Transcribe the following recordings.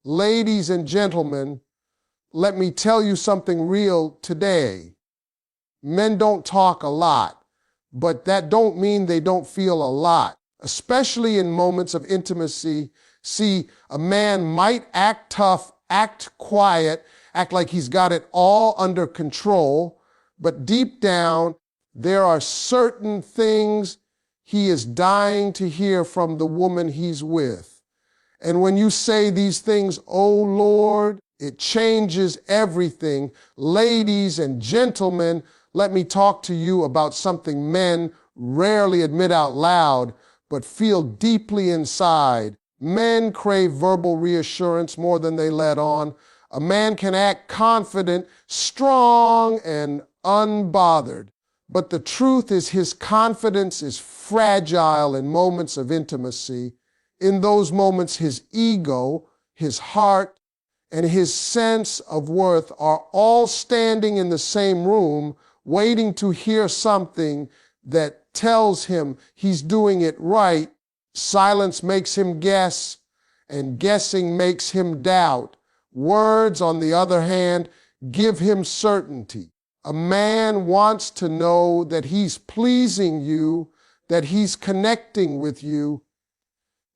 Ladies and gentlemen, let me tell you something real today. Men don't talk a lot, but that don't mean they don't feel a lot, especially in moments of intimacy. See, a man might act tough, act quiet, act like he's got it all under control, but deep down, there are certain things he is dying to hear from the woman he's with. And when you say these things, "Oh Lord," it changes everything. Ladies and gentlemen, let me talk to you about something men rarely admit out loud, but feel deeply inside. Men crave verbal reassurance more than they let on. A man can act confident, strong, and unbothered. But the truth is his confidence is fragile in moments of intimacy. In those moments, his ego, his heart, and his sense of worth are all standing in the same room, waiting to hear something that tells him he's doing it right. Silence makes him guess, and guessing makes him doubt. Words, on the other hand, give him certainty. A man wants to know that he's pleasing you, that he's connecting with you,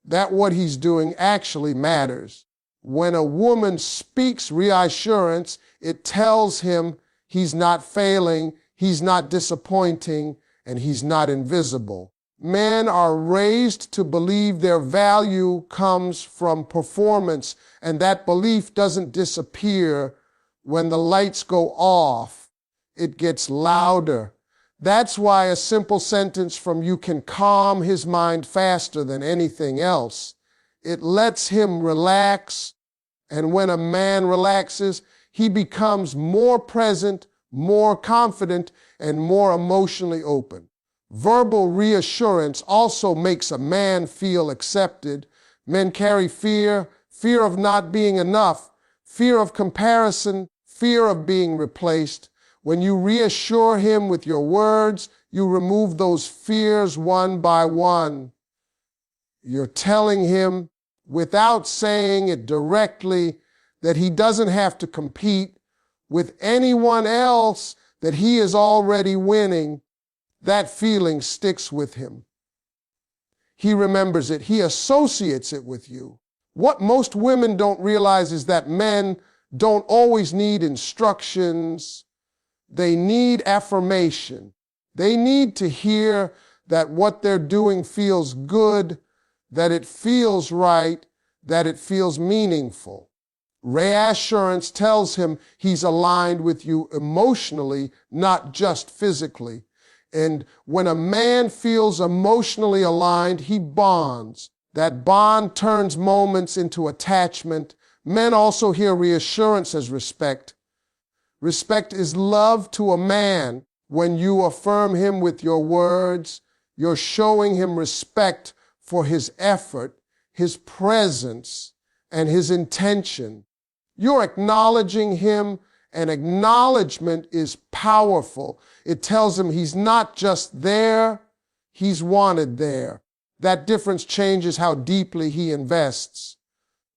that what he's doing actually matters. When a woman speaks reassurance, it tells him he's not failing, he's not disappointing, and he's not invisible. Men are raised to believe their value comes from performance, and that belief doesn't disappear when the lights go off. It gets louder. That's why a simple sentence from you can calm his mind faster than anything else. It lets him relax, and when a man relaxes, he becomes more present, more confident, and more emotionally open. Verbal reassurance also makes a man feel accepted. Men carry fear, fear of not being enough, fear of comparison, fear of being replaced. When you reassure him with your words, you remove those fears one by one. You're telling him, without saying it directly, that he doesn't have to compete with anyone else, that he is already winning. That feeling sticks with him. He remembers it. He associates it with you. What most women don't realize is that men don't always need instructions. They need affirmation. They need to hear that what they're doing feels good, that it feels right, that it feels meaningful. Reassurance tells him he's aligned with you emotionally, not just physically. And when a man feels emotionally aligned, he bonds. That bond turns moments into attachment. Men also hear reassurance as respect. Respect is love to a man. When you affirm him with your words, you're showing him respect for his effort, his presence, and his intention. You're acknowledging him, and acknowledgement is powerful. It tells him he's not just there, he's wanted there. That difference changes how deeply he invests.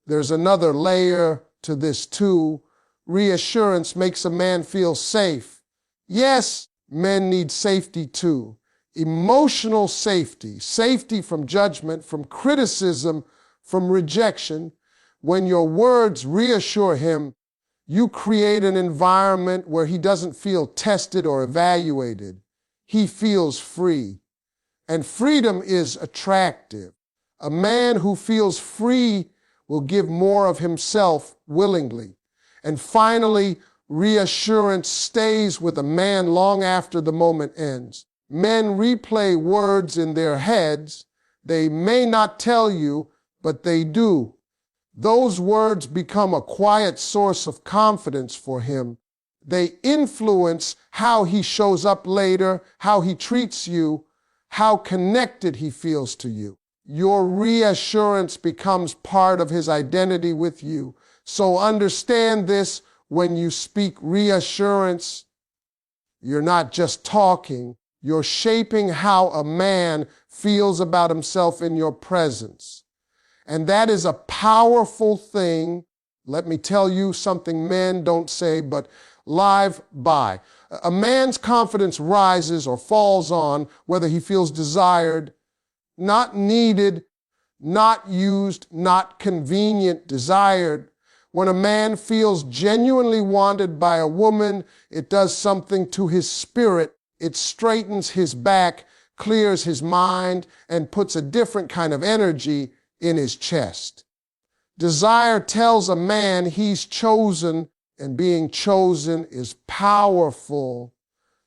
There's another layer to this too. Reassurance makes a man feel safe. Yes, men need safety too. Emotional safety, safety from judgment, from criticism, from rejection. When your words reassure him, you create an environment where he doesn't feel tested or evaluated. He feels free. And freedom is attractive. A man who feels free will give more of himself willingly. And finally, reassurance stays with a man long after the moment ends. Men replay words in their heads. They may not tell you, but they do. Those words become a quiet source of confidence for him. They influence how he shows up later, how he treats you, how connected he feels to you. Your reassurance becomes part of his identity with you. So understand this: when you speak reassurance, you're not just talking, you're shaping how a man feels about himself in your presence. And that is a powerful thing Let me tell you something men don't say but live by. A man's confidence rises or falls on whether he feels desired, not needed, not used, not convenient, desired. When a man feels genuinely wanted by a woman, it does something to his spirit. It straightens his back, clears his mind, and puts a different kind of energy in his chest. Desire tells a man he's chosen, and being chosen is powerful.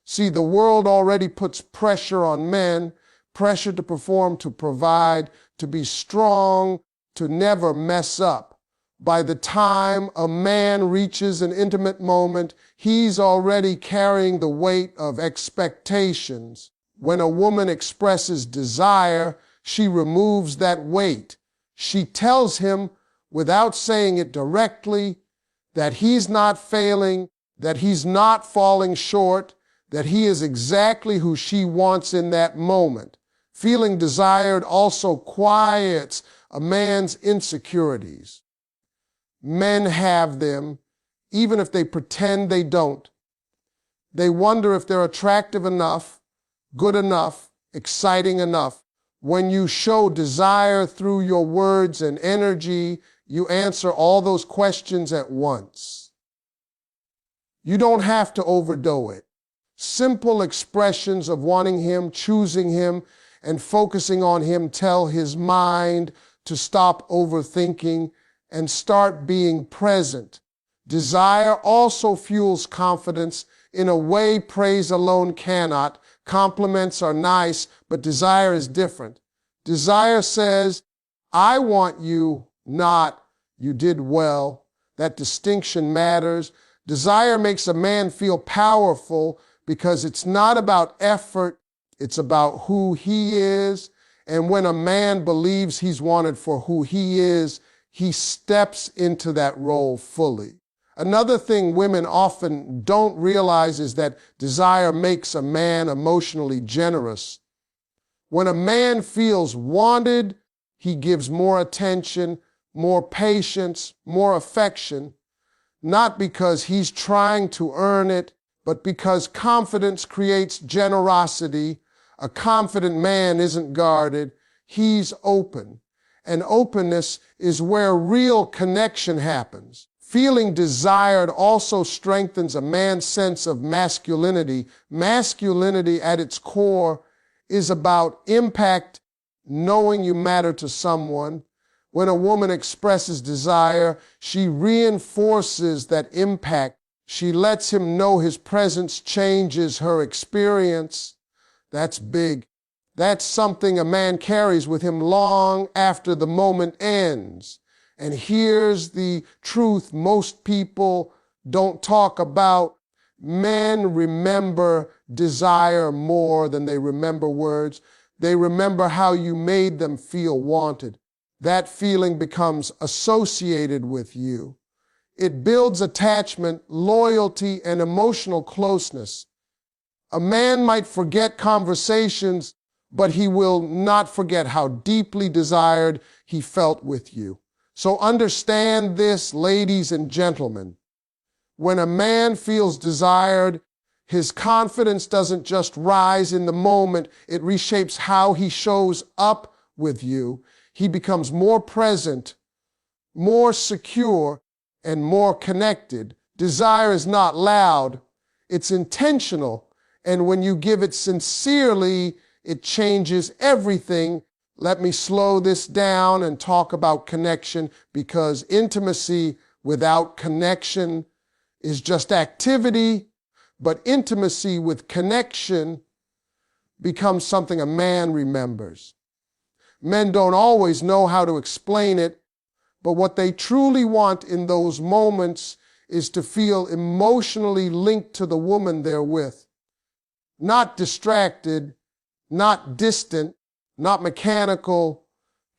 See, the world already puts pressure on men, pressure to perform, to provide, to be strong, to never mess up. By the time a man reaches an intimate moment, he's already carrying the weight of expectations. When a woman expresses desire, she removes that weight. She tells him, without saying it directly, that he's not failing, that he's not falling short, that he is exactly who she wants in that moment. Feeling desired also quiets a man's insecurities. Men have them, even if they pretend they don't. They wonder if they're attractive enough, good enough, exciting enough. When you show desire through your words and energy, you answer all those questions at once. You don't have to overdo it. Simple expressions of wanting him, choosing him, and focusing on him tell his mind to stop overthinking and start being present. Desire also fuels confidence in a way praise alone cannot. Compliments are nice, but desire is different. Desire says, I want you, not you did well. That distinction matters. Desire makes a man feel powerful because it's not about effort, it's about who he is. And when a man believes he's wanted for who he is, he steps into that role fully. Another thing women often don't realize is that desire makes a man emotionally generous. When a man feels wanted, he gives more attention, more patience, more affection, not because he's trying to earn it, but because confidence creates generosity. A confident man isn't guarded, he's open. And openness is where real connection happens. Feeling desired also strengthens a man's sense of masculinity. Masculinity at its core is about impact, knowing you matter to someone. When a woman expresses desire, she reinforces that impact. She lets him know his presence changes her experience. That's big. That's something a man carries with him long after the moment ends. And here's the truth most people don't talk about. Men remember desire more than they remember words. They remember how you made them feel wanted. That feeling becomes associated with you. It builds attachment, loyalty, and emotional closeness. A man might forget conversations, but he will not forget how deeply desired he felt with you. So understand this, ladies and gentlemen. When a man feels desired, his confidence doesn't just rise in the moment, it reshapes how he shows up with you. He becomes more present, more secure, and more connected. Desire is not loud, it's intentional. And when you give it sincerely, it changes everything. Let me slow this down and talk about connection, because intimacy without connection is just activity, but intimacy with connection becomes something a man remembers. Men don't always know how to explain it, but what they truly want in those moments is to feel emotionally linked to the woman they're with. Not distracted, not distant, not mechanical,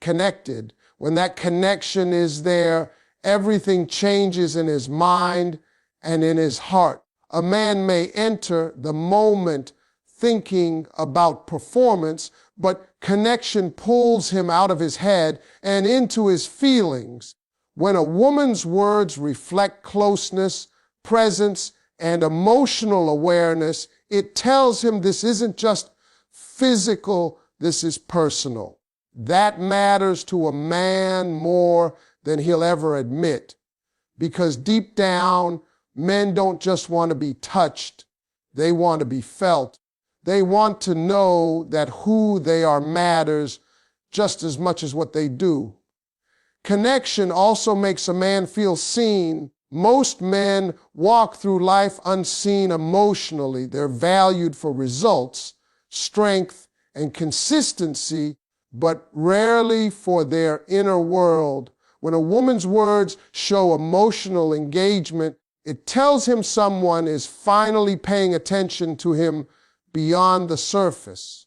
connected. When that connection is there, everything changes in his mind and in his heart. A man may enter the moment thinking about performance, but connection pulls him out of his head and into his feelings. When a woman's words reflect closeness, presence, and emotional awareness, it tells him this isn't just physical, this is personal. That matters to a man more than he'll ever admit. Because deep down, men don't just want to be touched, they want to be felt. They want to know that who they are matters just as much as what they do. Connection also makes a man feel seen. Most men walk through life unseen emotionally. They're valued for results, strength, and consistency, but rarely for their inner world. When a woman's words show emotional engagement, it tells him someone is finally paying attention to him beyond the surface.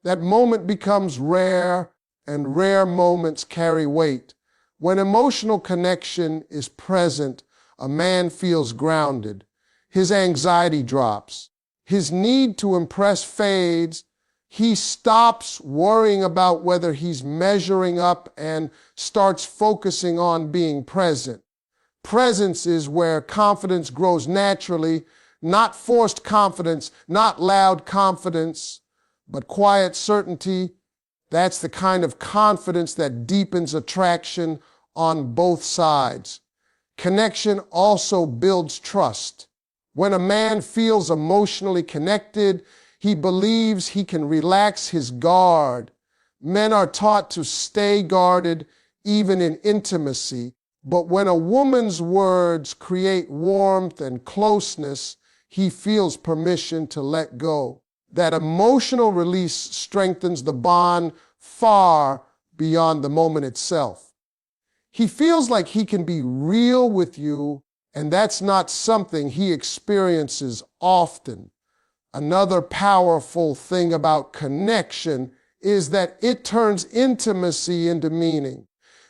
That moment becomes rare, and rare moments carry weight. When emotional connection is present, a man feels grounded. His anxiety drops. His need to impress fades. He stops worrying about whether he's measuring up and starts focusing on being present. Presence is where confidence grows naturally, not forced confidence, not loud confidence, but quiet certainty. That's the kind of confidence that deepens attraction on both sides. Connection also builds trust. When a man feels emotionally connected, he believes he can relax his guard. Men are taught to stay guarded even in intimacy, but when a woman's words create warmth and closeness, he feels permission to let go. That emotional release strengthens the bond far beyond the moment itself. He feels like he can be real with you, and that's not something he experiences often. Another powerful thing about connection is that it turns intimacy into meaning.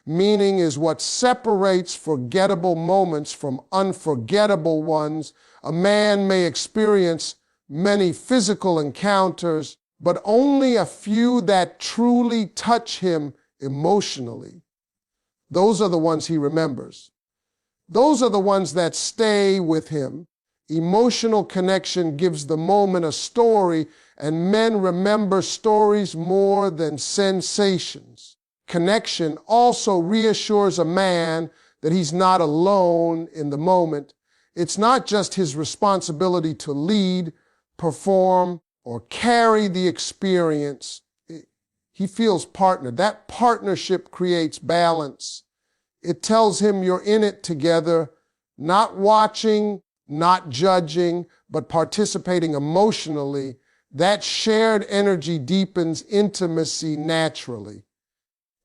Meaning is what separates forgettable moments from unforgettable ones. A man may experience many physical encounters, but only a few that truly touch him emotionally. Those are the ones he remembers. Those are the ones that stay with him. Emotional connection gives the moment a story, and men remember stories more than sensations. Connection also reassures a man that he's not alone in the moment. It's not just his responsibility to lead, perform, or carry the experience. He feels partnered. That partnership creates balance. It tells him you're in it together, not watching, not judging, but participating emotionally. That shared energy deepens intimacy naturally.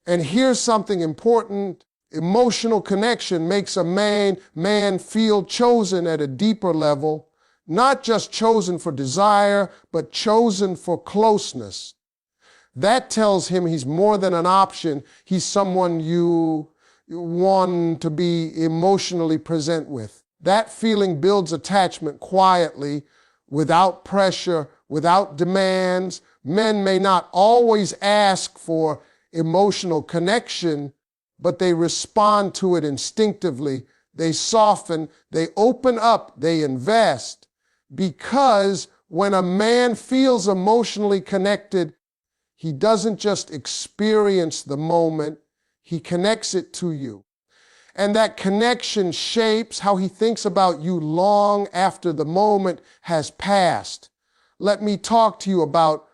And here's something important. Emotional connection makes a man feel chosen at a deeper level, not just chosen for desire, but chosen for closeness. That tells him he's more than an option. He's someone you want to be emotionally present with. That feeling builds attachment quietly, without pressure, without demands. Men may not always ask for emotional connection, but they respond to it instinctively. They soften, they open up, they invest. Because when a man feels emotionally connected, he doesn't just experience the moment, he connects it to you. And that connection shapes how he thinks about you long after the moment has passed. Let me talk to you about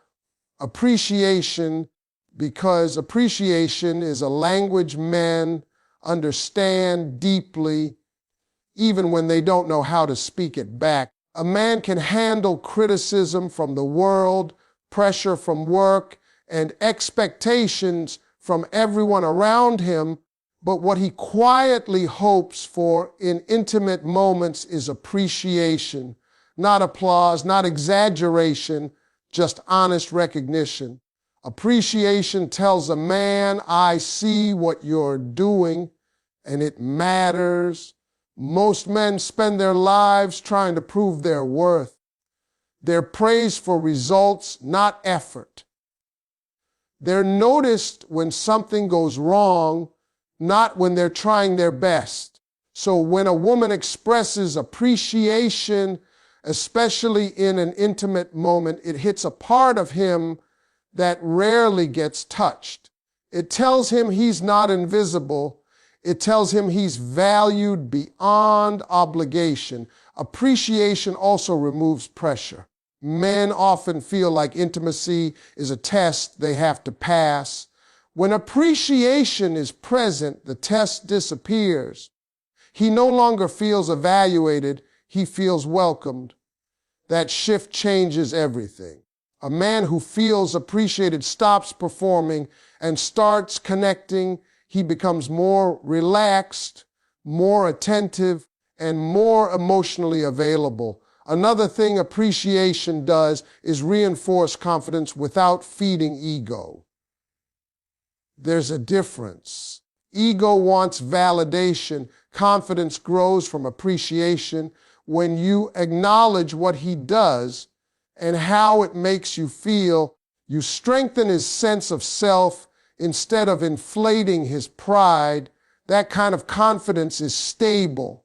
appreciation, because appreciation is a language men understand deeply, even when they don't know how to speak it back. A man can handle criticism from the world, pressure from work, and expectations from everyone around him, but what he quietly hopes for in intimate moments is appreciation, not applause, not exaggeration, just honest recognition. Appreciation tells a man, I see what you're doing, and it matters. Most men spend their lives trying to prove their worth. They're praised for results, not effort. They're noticed when something goes wrong, not when they're trying their best. So when a woman expresses appreciation, especially in an intimate moment, it hits a part of him that rarely gets touched. It tells him he's not invisible. It tells him he's valued beyond obligation. Appreciation also removes pressure. Men often feel like intimacy is a test they have to pass. When appreciation is present, the test disappears. He no longer feels evaluated, he feels welcomed. That shift changes everything. A man who feels appreciated stops performing and starts connecting. He becomes more relaxed, more attentive, and more emotionally available. Another thing appreciation does is reinforce confidence without feeding ego. There's a difference. Ego wants validation. Confidence grows from appreciation. When you acknowledge what he does and how it makes you feel, you strengthen his sense of self instead of inflating his pride. That kind of confidence is stable.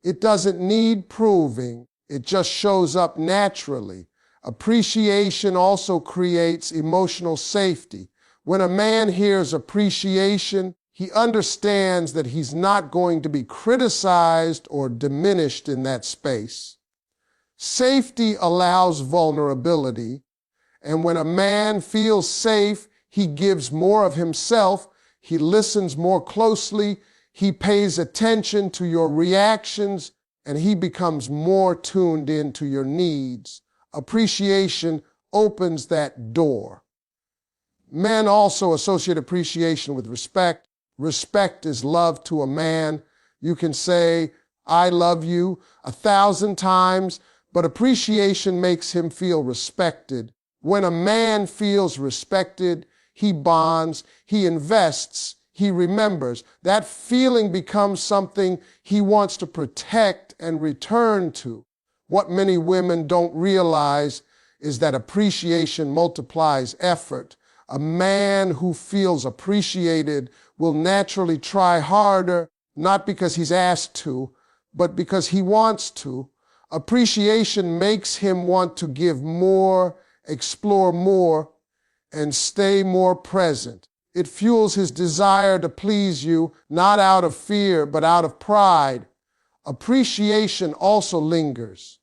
It doesn't need proving. It just shows up naturally. Appreciation also creates emotional safety. When a man hears appreciation, he understands that he's not going to be criticized or diminished in that space. Safety allows vulnerability, and when a man feels safe, he gives more of himself, he listens more closely, he pays attention to your reactions, and he becomes more tuned into your needs. Appreciation opens that door. Men also associate appreciation with respect. Respect is love to a man. You can say, "I love you" 1,000 times, but appreciation makes him feel respected. When a man feels respected, he bonds, he invests, he remembers. That feeling becomes something he wants to protect and return to. What many women don't realize is that appreciation multiplies effort. A man who feels appreciated will naturally try harder, not because he's asked to, but because he wants to. Appreciation makes him want to give more, explore more, and stay more present. It fuels his desire to please you, not out of fear, but out of pride. Appreciation also lingers.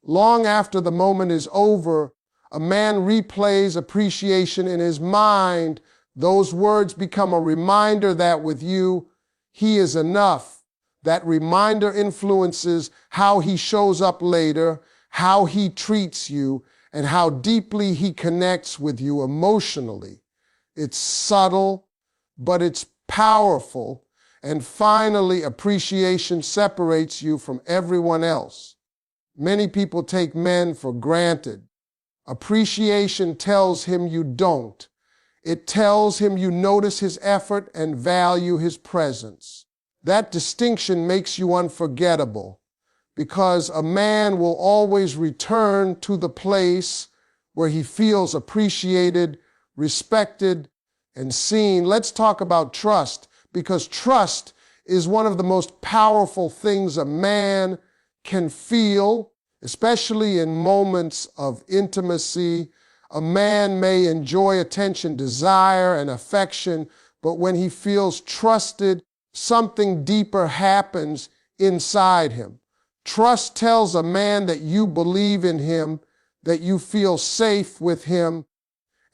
Long after the moment is over, a man replays appreciation in his mind. Those words become a reminder that with you, he is enough. That reminder influences how he shows up later, how he treats you, and how deeply he connects with you emotionally. It's subtle, but it's powerful. And finally, appreciation separates you from everyone else. Many people take men for granted. Appreciation tells him you don't. It tells him you notice his effort and value his presence. That distinction makes you unforgettable, because a man will always return to the place where he feels appreciated, respected, and seen. Let's talk about trust, because trust is one of the most powerful things a man can feel, especially in moments of intimacy. A man may enjoy attention, desire, and affection, but when he feels trusted, something deeper happens inside him. Trust tells a man that you believe in him, that you feel safe with him,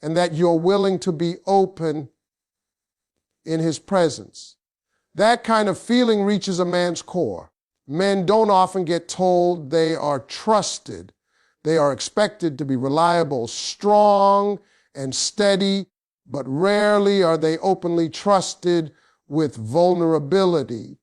and that you're willing to be open in his presence. That kind of feeling reaches a man's core. Men don't often get told they are trusted. They are expected to be reliable, strong, and steady, but rarely are they openly trusted with vulnerability.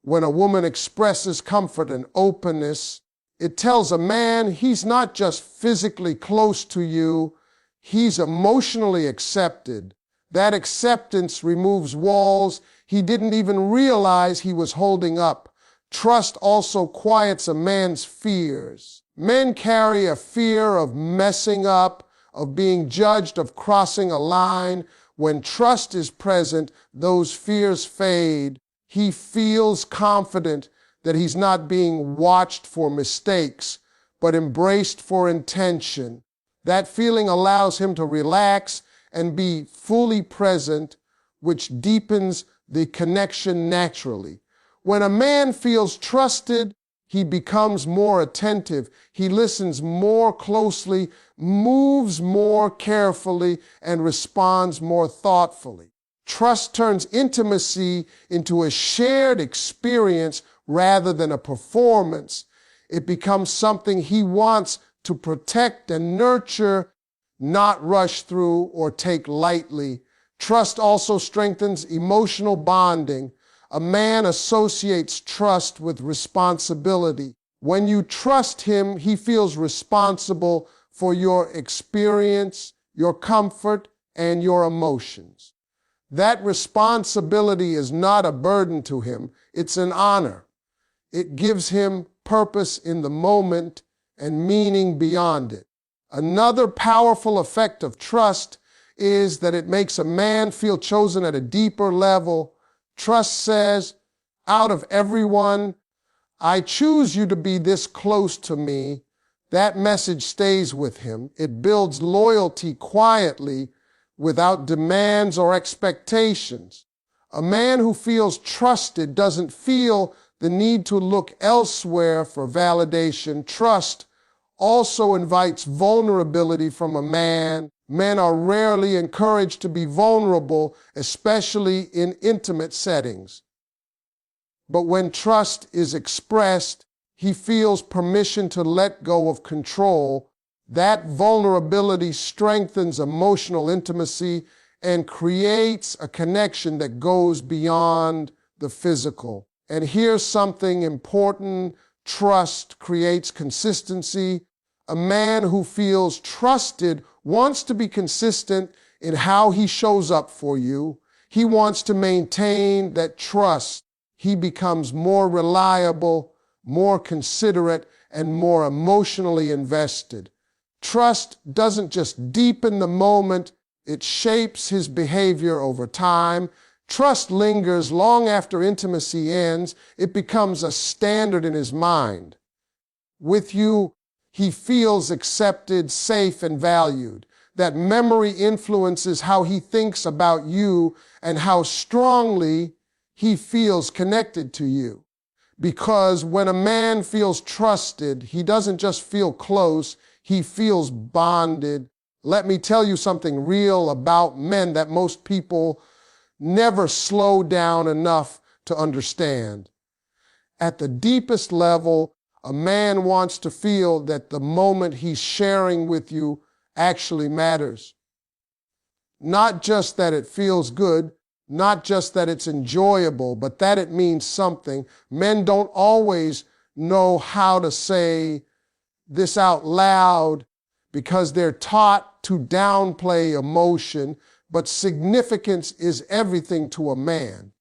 When a woman expresses comfort and openness, it tells a man he's not just physically close to you, he's emotionally accepted. That acceptance removes walls he didn't even realize he was holding up. Trust also quiets a man's fears. Men carry a fear of messing up, of being judged, of crossing a line. When trust is present, those fears fade. He feels confident that he's not being watched for mistakes, but embraced for intention. That feeling allows him to relax and be fully present, which deepens the connection naturally. When a man feels trusted, he becomes more attentive. He listens more closely, moves more carefully, and responds more thoughtfully. Trust turns intimacy into a shared experience rather than a performance. It becomes something he wants to protect and nurture, not rush through or take lightly. Trust also strengthens emotional bonding. A man associates trust with responsibility. When you trust him, he feels responsible for your experience, your comfort, and your emotions. That responsibility is not a burden to him, it's an honor. It gives him purpose in the moment and meaning beyond it. Another powerful effect of trust is that it makes a man feel chosen at a deeper level. Trust says, out of everyone, I choose you to be this close to me. That message stays with him. It builds loyalty quietly without demands or expectations. A man who feels trusted doesn't feel the need to look elsewhere for validation. Trust also invites vulnerability from a man. Men are rarely encouraged to be vulnerable, especially in intimate settings. But when trust is expressed, he feels permission to let go of control. That vulnerability strengthens emotional intimacy and creates a connection that goes beyond the physical. And here's something important. Trust creates consistency. A man who feels trusted wants to be consistent in how he shows up for you. He wants to maintain that trust. He becomes more reliable, more considerate, and more emotionally invested. Trust doesn't just deepen the moment, it shapes his behavior over time. Trust lingers long after intimacy ends. It becomes a standard in his mind. With you, he feels accepted, safe, and valued. That memory influences how he thinks about you and how strongly he feels connected to you. Because when a man feels trusted, he doesn't just feel close, he feels bonded. Let me tell you something real about men that most people never slow down enough to understand. At the deepest level, a man wants to feel that the moment he's sharing with you actually matters. Not just that it feels good, not just that it's enjoyable, but that it means something. Men don't always know how to say this out loud because they're taught to downplay emotion, but significance is everything to a man.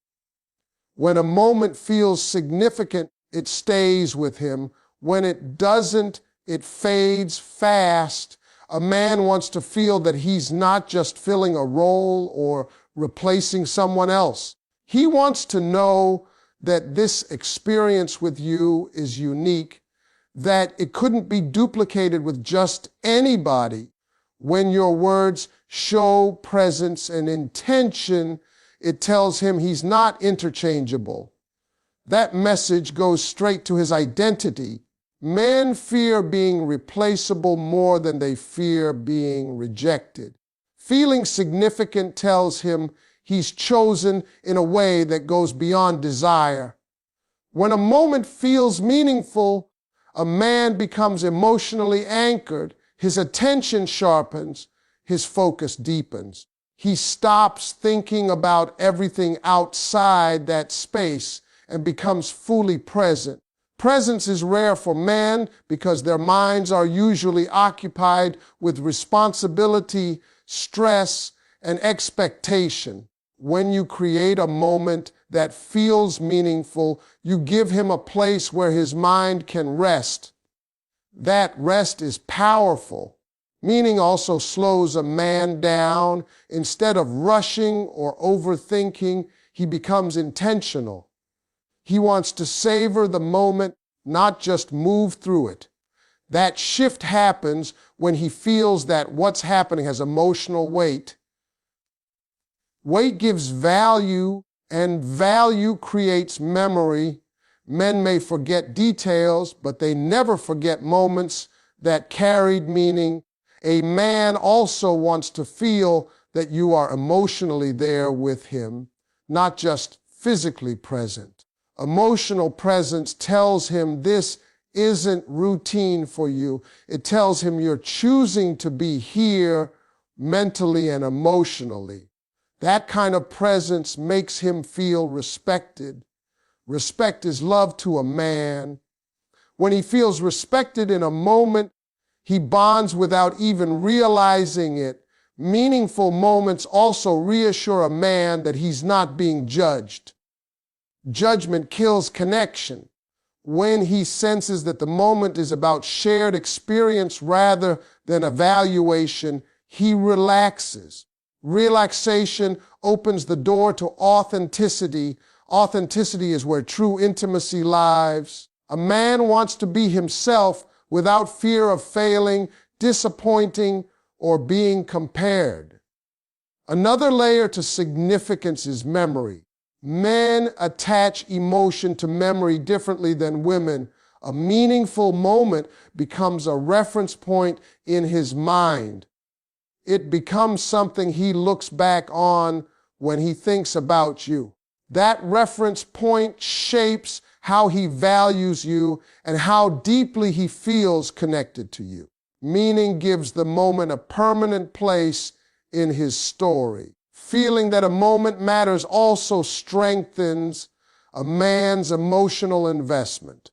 When a moment feels significant, it stays with him. When it doesn't, it fades fast. A man wants to feel that he's not just filling a role or replacing someone else. He wants to know that this experience with you is unique, that it couldn't be duplicated with just anybody. When your words show presence and intention, it tells him he's not interchangeable. That message goes straight to his identity. Men fear being replaceable more than they fear being rejected. Feeling significant tells him he's chosen in a way that goes beyond desire. When a moment feels meaningful, a man becomes emotionally anchored. His attention sharpens, his focus deepens. He stops thinking about everything outside that space and becomes fully present. Presence is rare for men because their minds are usually occupied with responsibility, stress, and expectation. When you create a moment that feels meaningful, you give him a place where his mind can rest. That rest is powerful. Meaning also slows a man down. Instead of rushing or overthinking, he becomes intentional. He wants to savor the moment, not just move through it. That shift happens when he feels that what's happening has emotional weight. Weight gives value, and value creates memory. Men may forget details, but they never forget moments that carried meaning. A man also wants to feel that you are emotionally there with him, not just physically present. Emotional presence tells him this isn't routine for you. It tells him you're choosing to be here mentally and emotionally. That kind of presence makes him feel respected. Respect is love to a man. When he feels respected in a moment, he bonds without even realizing it. Meaningful moments also reassure a man that he's not being judged. Judgment kills connection. When he senses that the moment is about shared experience rather than evaluation, he relaxes. Relaxation opens the door to authenticity. Authenticity is where true intimacy lies. A man wants to be himself without fear of failing, disappointing, or being compared. Another layer to significance is memory. Men attach emotion to memory differently than women. A meaningful moment becomes a reference point in his mind. It becomes something he looks back on when he thinks about you. That reference point shapes how he values you and how deeply he feels connected to you. Meaning gives the moment a permanent place in his story. Feeling that a moment matters also strengthens a man's emotional investment.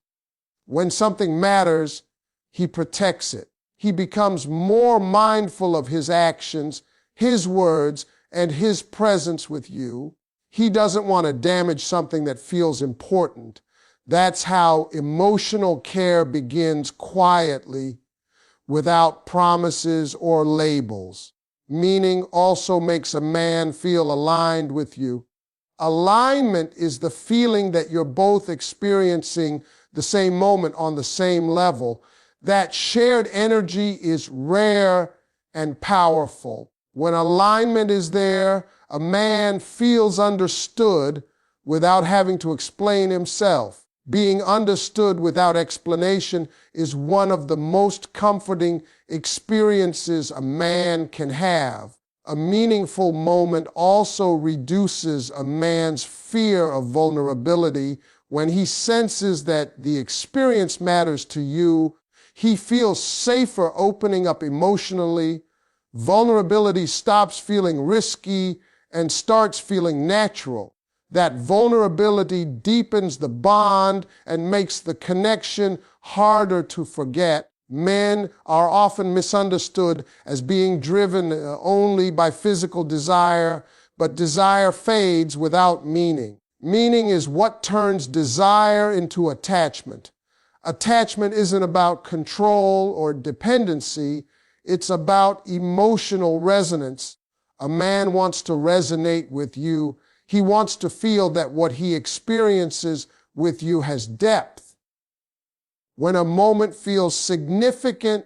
When something matters, he protects it. He becomes more mindful of his actions, his words, and his presence with you. He doesn't want to damage something that feels important. That's how emotional care begins quietly, without promises or labels. Meaning also makes a man feel aligned with you. Alignment is the feeling that you're both experiencing the same moment on the same level. That shared energy is rare and powerful. When alignment is there, a man feels understood without having to explain himself. Being understood without explanation is one of the most comforting experiences a man can have. A meaningful moment also reduces a man's fear of vulnerability. When he senses that the experience matters to you, he feels safer opening up emotionally. Vulnerability stops feeling risky and starts feeling natural. That vulnerability deepens the bond and makes the connection harder to forget. Men are often misunderstood as being driven only by physical desire, but desire fades without meaning. Meaning is what turns desire into attachment. Attachment isn't about control or dependency, it's about emotional resonance. A man wants to resonate with you. He wants to feel that what he experiences with you has depth. When a moment feels significant,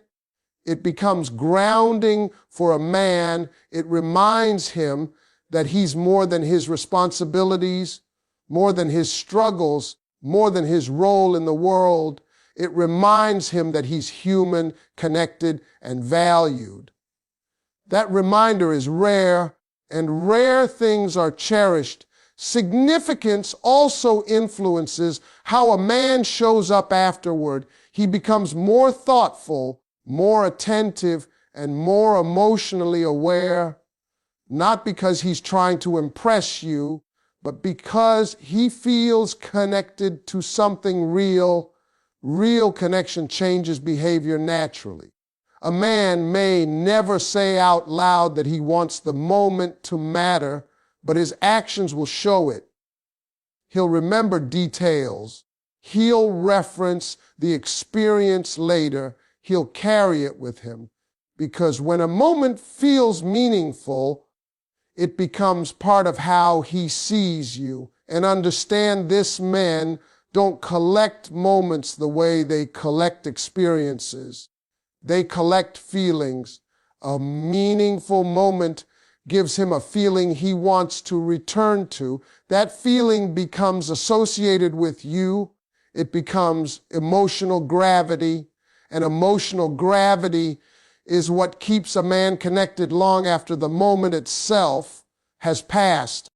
it becomes grounding for a man. It reminds him that he's more than his responsibilities, more than his struggles, more than his role in the world. It reminds him that he's human, connected, and valued. That reminder is rare, and rare things are cherished. Significance also influences how a man shows up afterward. He becomes more thoughtful, more attentive, and more emotionally aware, not because he's trying to impress you, but because he feels connected to something real. Real connection changes behavior naturally. A man may never say out loud that he wants the moment to matter, but his actions will show it. He'll remember details. He'll reference the experience later. He'll carry it with him. Because when a moment feels meaningful, it becomes part of how he sees you. And understand this, men don't collect moments the way they collect experiences. They collect feelings. A meaningful moment gives him a feeling he wants to return to. That feeling becomes associated with you. It becomes emotional gravity. And emotional gravity is what keeps a man connected long after the moment itself has passed.